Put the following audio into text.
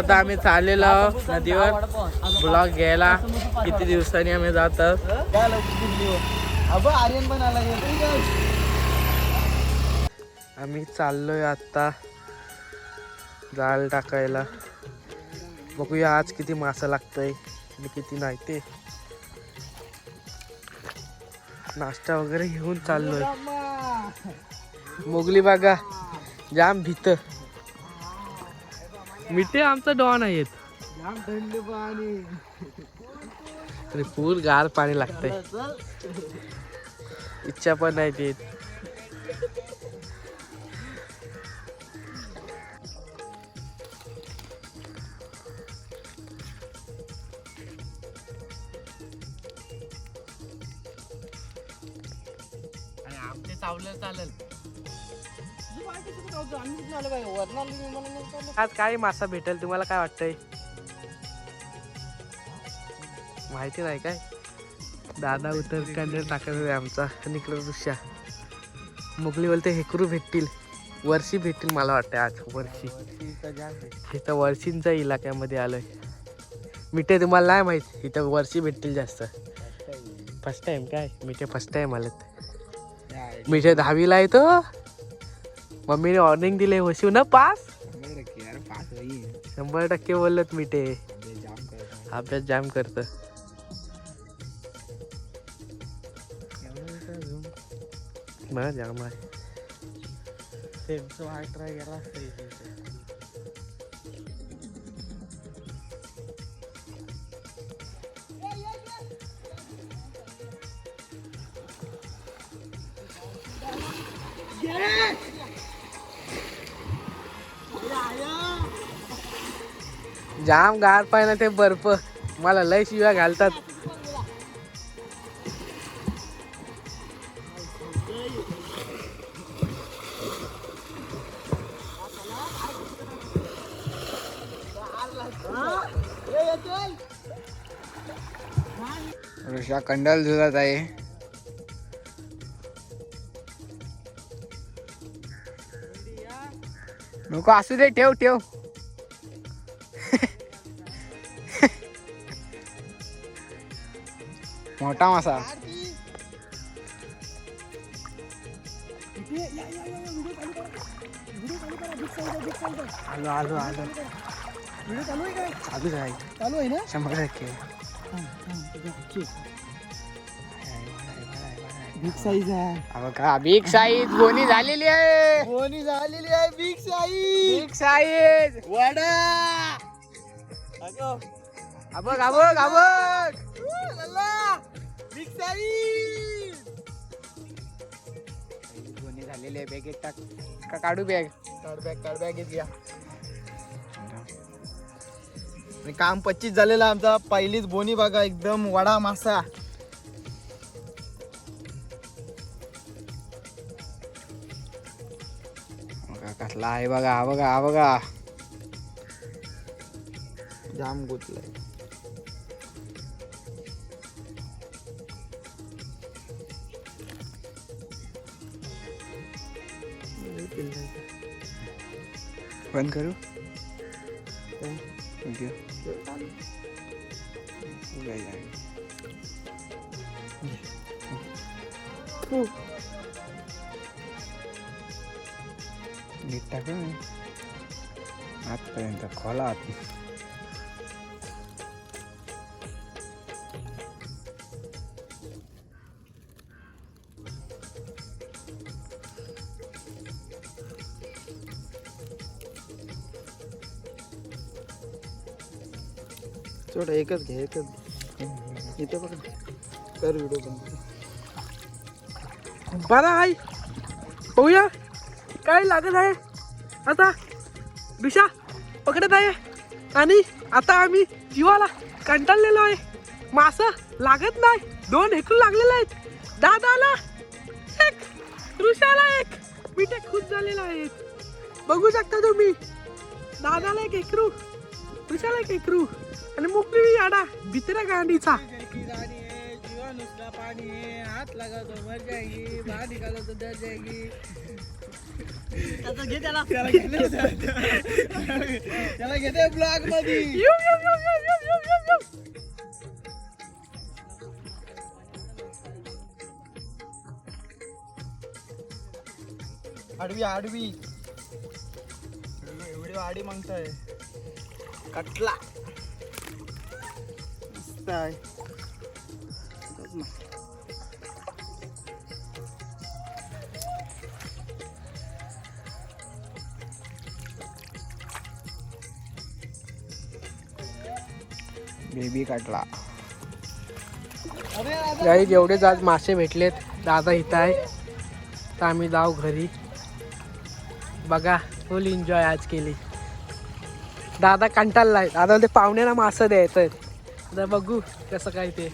आता आम्ही चाललेलो नदीवर ब्लॉग घ्यायला. किती दिवसांनी आम्ही जातात. आम्ही चाललोय आता जाळ टाकायला. बघूया आज किती मासा लागतंय आणि किती नाही ते. नाश्ता वगैरे घेऊन चाललोय. मोगली बागा जाम भीत. मिठे आमचा डॉन आहेत. फुल गार पाणी लागतंय. इच्छा पण नाही देत. आमचे चावलं चालेल. आज काय मासा भेटेल तुम्हाला काय वाटतंय? माहिती नाही काय. दादा उतर कंडेल टाकत आमचा. आणि इकडे दुसऱ्या मुगली बोलते हेकरू भेटतील. वर्षी भेटतील मला वाटतं आज. वर्षी इथं वर्षींच्या इलाक्यामध्ये आलोय. मिठे तुम्हाला नाही माहित इथं वर्षी भेटतील जास्त. फर्स्ट टाइम काय मिठे फर्स्ट टाइम आलेत. मिठे 10वीला येतो. मम्मीने वॉर्निंग दिले होशीव ना पास. 100% बोलत मिठे. अभ्यास जाम करत. मला जाम आहे. ट्राय केला. जाम गार पाहिजे ते बर्फ. मला लय शिव्या घालतात. ऋषा कंडल झुलत आहे. नको असू दे. ठेव ठेव. मोठा मासा. आलो आलो आलो. चालू आहे. चालू आहे ना. 100%. बिग साईज आहे. बघा बिग साईज गोणी झालेली आहे. गोणी झालेली आहे. Big size. Big size vada. अबग अबग अबग. Big size. गोणी झालेली आहे. बॅगेत टाक का काढू बॅग. काढ बॅगेत घ्या. काम 25 झालेला आमचा. पहिलीच बोनी बघा एकदम वडा मासा. कसला आहे बघा. हा बघा हा बघा. जाम गुतलाय. बंद करू. नीट टाक आतपर्यंत खोला आत. छोटा एकच घे. एकच इथे बघ. कर व्हिडिओ बंद. बरा आहे. पाहूया काय लागत आहे. आता दिशा पकडत आहे. आणि आता आम्ही जीवाला कंटाळलेलो आहे. मासा लागत नाही. 2 हेकरू लागलेले आहेत. दादाला 1, ऋषाला 1. मिठे खुश झालेला आहे. बघू शकता तुम्ही. दादाला 1 हेकरू. ऋषाला 1 हेकरू. आणि मुकली आडा भितऱ्या गांडीचा. जीवन उसका पानी है. हाथ लगा तो मर जाएगी. बाहर निकालो तो डर जाएगी. त्याला घेते ब्लॉग मध्ये. आडवी आडवी एवढी आडी मागताय. कटला मस्त आहे. बेबी कटला. गाई जेवढेच आज मासे भेटलेत. दादा इथं आहे तर आम्ही जाऊ घरी. बघा फुल एन्जॉय आज केली. दादा कंटाळलाय. दादा ते पाहुण्याला मासं द्यायचं. आता बघू कसं काय ते.